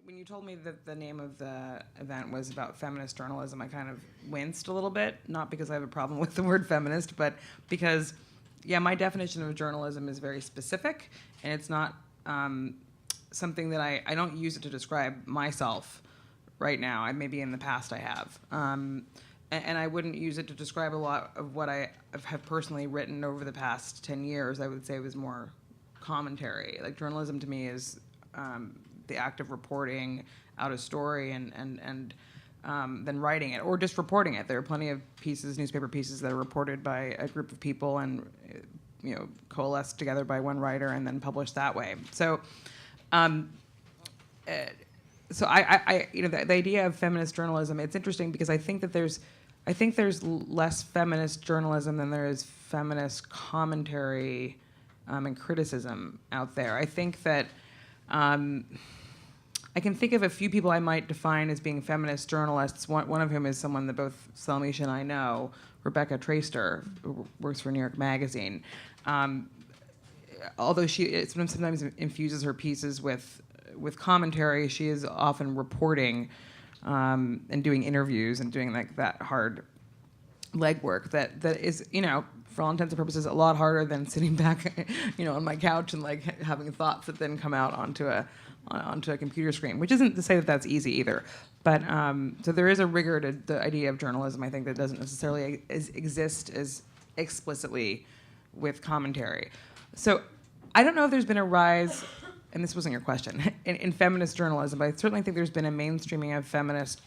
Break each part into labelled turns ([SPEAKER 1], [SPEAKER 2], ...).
[SPEAKER 1] when you told me that the name of the event was about feminist journalism, I kind of winced a little bit, not because I have a problem with the word feminist, but because, yeah, my definition of journalism is very specific, and it's not something that I don't use it to describe myself right now. Maybe in the past I have. And I wouldn't use it to describe a lot of what I have personally written over the past 10 years. I would say it was more commentary. Like, journalism to me is the act of reporting out a story and then writing it, or just reporting it. There are plenty of newspaper pieces that are reported by a group of people and coalesced together by one writer and then published that way. So, the idea of feminist journalism, it's interesting because I think there's less feminist journalism than there is feminist commentary and criticism out there. I think that I can think of a few people I might define as being feminist journalists, one of whom is someone that both Salmisha and I know, Rebecca Traister, who works for New York Magazine. Although she sometimes infuses her pieces with commentary, she is often reporting and doing interviews and doing like that hard legwork that is, for all intents and purposes, a lot harder than sitting back, on my couch and like having thoughts that then come out onto a computer screen, which isn't to say that that's easy either. But so there is a rigor to the idea of journalism, I think, that doesn't necessarily exist as explicitly with commentary. So I don't know if there's been a rise, and this wasn't your question, in feminist journalism, but I certainly think there's been a mainstreaming of feminist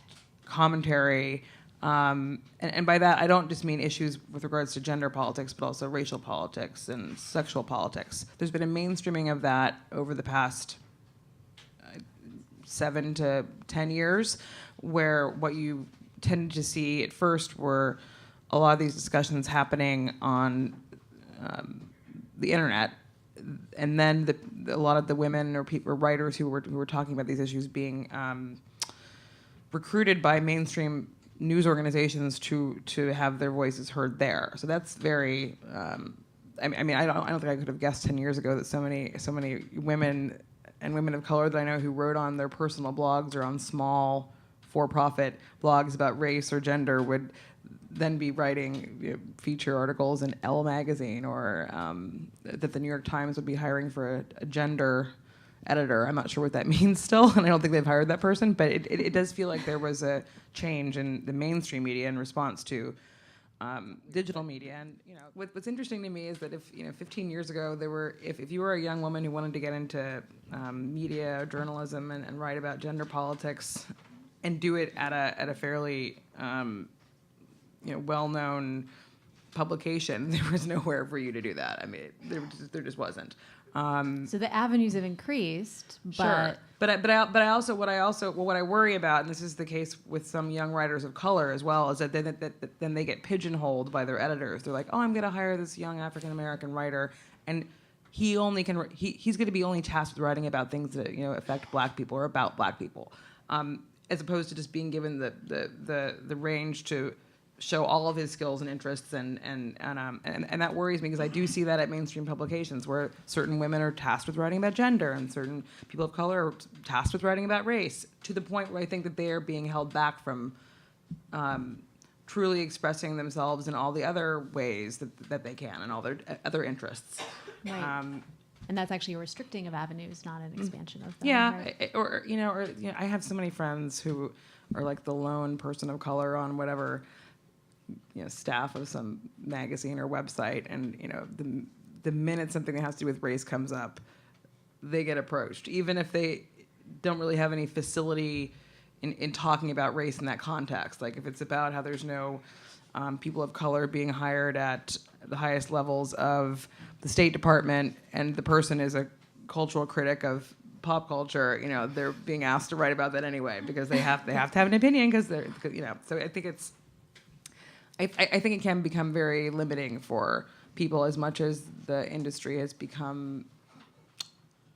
[SPEAKER 1] commentary. And by that, I don't just mean issues with regards to gender politics, but also racial politics and sexual politics. There's been a mainstreaming of that over the past 7 to 10 years, where what you tended to see at first were a lot of these discussions happening on the internet, and then a lot of the women or writers who were talking about these issues being recruited by mainstream news organizations to have their voices heard there. So that's very. I don't think I could have guessed 10 years ago that so many women and women of color that I know who wrote on their personal blogs or on small for-profit blogs about race or gender would then be writing feature articles in Elle magazine, or that the New York Times would be hiring for a gender editor. I'm not sure what that means still, and I don't think they've hired that person, but it does feel like there was a change in the mainstream media in response to digital media. And what's interesting to me is that if 15 years ago if you were a young woman who wanted to get into media or journalism and write about gender politics and do it at a fairly well-known publication, there was nowhere for you to do that. I mean, there just wasn't.
[SPEAKER 2] So the avenues have increased, but
[SPEAKER 1] sure. But I also what I worry about, and this is the case with some young writers of color as well, is that then they get pigeonholed by their editors. They're like, oh, I'm going to hire this young African American writer, and he's going to be only tasked with writing about things that affect Black people or about Black people, as opposed to just being given the range to show all of his skills and interests, and that worries me, because I do see that at mainstream publications where certain women are tasked with writing about gender and certain people of color are tasked with writing about race, to the point where I think that they are being held back from truly expressing themselves in all the other ways that they can and all their other interests.
[SPEAKER 2] Right. And that's actually a restricting of avenues, not an expansion of them.
[SPEAKER 1] Yeah,
[SPEAKER 2] right?
[SPEAKER 1] I have so many friends who are like the lone person of color on whatever staff of some magazine or website, and the minute something that has to do with race comes up, they get approached, even if they don't really have any facility in talking about race in that context. Like if it's about how there's no people of color being hired at the highest levels of the State Department, and the person is a cultural critic of pop culture, they're being asked to write about that anyway, because they have to have an opinion, because they're so I think it's. I think it can become very limiting for people, as much as the industry has become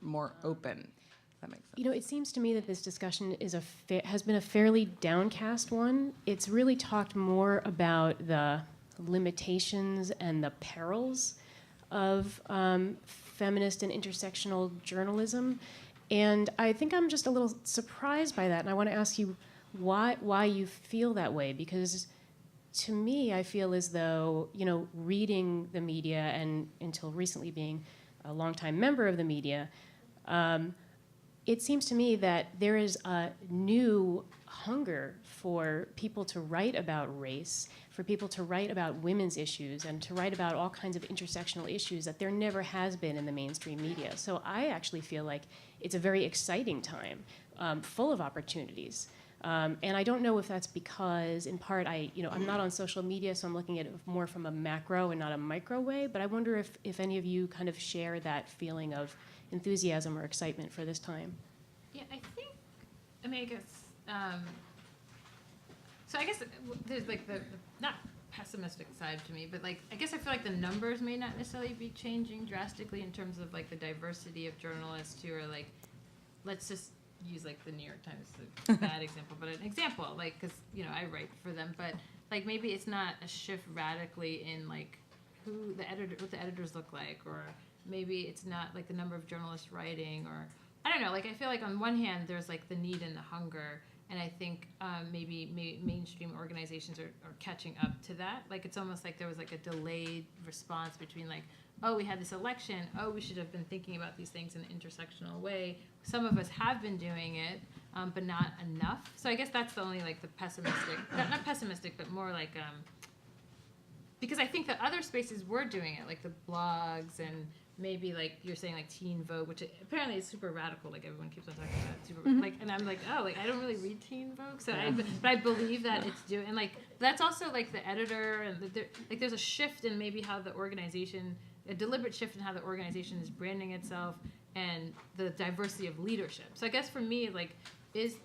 [SPEAKER 1] more open. That makes sense.
[SPEAKER 3] It seems to me that this discussion has been a fairly downcast one. It's really talked more about the limitations and the perils of feminist and intersectional journalism. And I think I'm just a little surprised by that. And I want to ask you why you feel that way, because to me, I feel as though, reading the media and until recently being a longtime member of the media, it seems to me that there is a new hunger for people to write about race, for people to write about women's issues, and to write about all kinds of intersectional issues that there never has been in the mainstream media. So I actually feel like it's a very exciting time, full of opportunities. And I don't know if that's because, in part, I'm not on social media, so I'm looking at it more from a macro and not a micro way, but I wonder if any of you kind of share that feeling of enthusiasm or excitement for this time.
[SPEAKER 4] Yeah, I guess, so I guess there's like the not pessimistic side to me, but like, I guess I feel like the numbers may not necessarily be changing drastically in terms of like the diversity of journalists who are like, let's just use like the New York Times, a bad example, but an example, like, because, I write for them, but like maybe it's not a shift radically in like what the editors look like, or maybe it's not like the number of journalists writing, or I don't know, like I feel like on one hand there's like the need and the hunger, and I think maybe mainstream organizations are catching up to that. Like it's almost like there was like a delayed response between like, oh, we had this election, oh, we should have been thinking about these things in an intersectional way. Some of us have been doing it, but not enough. So I guess that's the only like the pessimistic, not pessimistic, but more like, because I think that other spaces were doing it, like the blogs and maybe like you're saying like Teen Vogue, which apparently is super radical, like everyone keeps on talking about super, like, and I'm like, oh, like I don't really read Teen Vogue, so but I believe that it's doing, and like that's also like the editor, and like there's a shift in maybe how the organization, a deliberate shift in how the organization is branding itself, and the diversity of leadership. So I guess for me, like, it's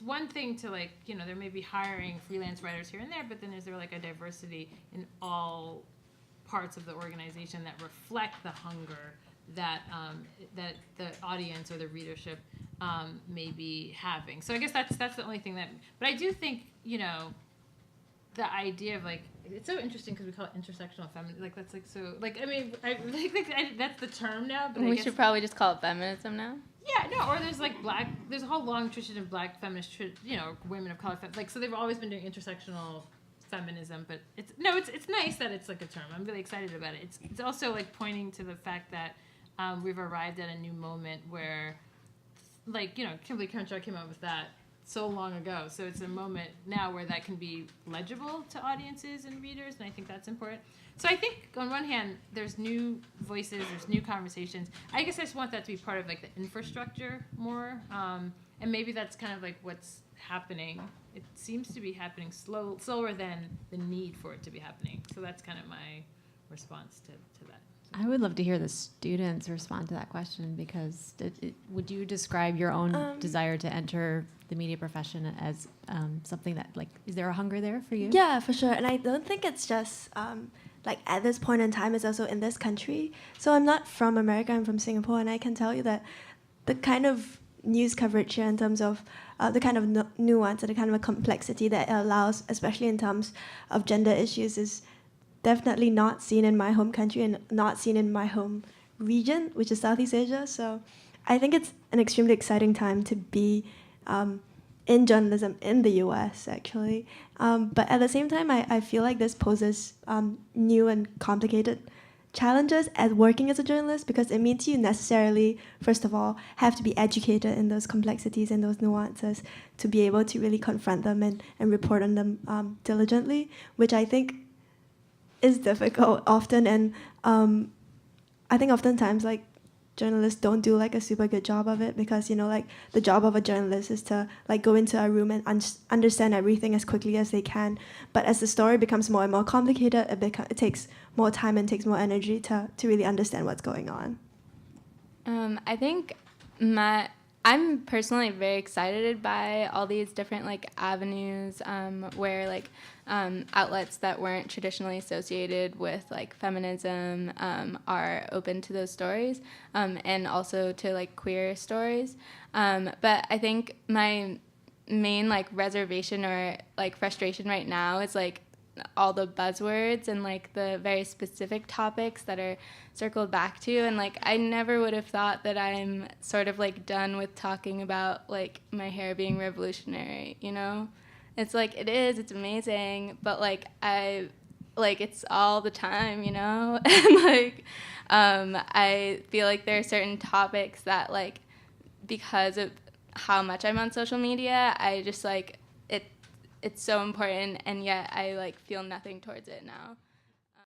[SPEAKER 4] one thing to like, there may be hiring freelance writers here and there, but then is there like a diversity in all parts of the organization that reflect the hunger that that the audience or the readership may be having. So I guess that's the only thing but I do think, the idea of like, it's so interesting because we call it intersectional feminism. Like that's like so like that's the term now. But
[SPEAKER 5] we should probably just call it feminism now.
[SPEAKER 4] Yeah, no. Or there's like there's a whole long tradition of black feminist, women of color, like so they've always been doing intersectional feminism. But it's nice that it's like a term. I'm really excited about it. It's also like pointing to the fact that we've arrived at a new moment where, like Kimberly Crenshaw came up with that so long ago, so it's a moment now where that can be legible to audiences and readers, and I think that's important. So I think on one hand there's new voices, there's new conversations. I guess I just want that to be part of like the infrastructure more, and maybe that's kind of like what's happening. It seems to be happening slower than the need for it to be happening. So that's kind of my response to that.
[SPEAKER 2] I would love to hear the students respond to that question, because would you describe your own desire to enter the media profession as something that, like, is there a hunger there for you?
[SPEAKER 6] Yeah, for sure. And I don't think it's just like at this point in time, it's also in this country. So I'm not from America, I'm from Singapore, and I can tell you that the kind of news coverage here in terms of the kind of nuance and the kind of complexity that it allows, especially in terms of gender issues, is definitely not seen in my home country and not seen in my home region, which is Southeast Asia. So I think it's an extremely exciting time to be in journalism in the US, actually. But at the same time, I feel like this poses new and complicated challenges as working as a journalist, because it means you necessarily, first of all, have to be educated in those complexities and those nuances to be able to really confront them and report on them diligently, which I think is difficult often. And I think oftentimes like journalists don't do like a super good job of it, because like the job of a journalist is to like go into a room and understand everything as quickly as they can. But as the story becomes more and more complicated, it takes more time and takes more energy to really understand what's going on.
[SPEAKER 5] I think I'm personally very excited by all these different like avenues where like outlets that weren't traditionally associated with like feminism are open to those stories, and also to like queer stories. But I think my main like reservation or like frustration right now is like all the buzzwords and like the very specific topics that are circled back to, and like I never would have thought that I'm sort of like done with talking about like my hair being revolutionary, you know? It's like it's amazing, but like it's all the time, you know? And like I feel like there are certain topics that like because of how much I'm on social media, I just like it's so important, and yet I like feel nothing towards it now.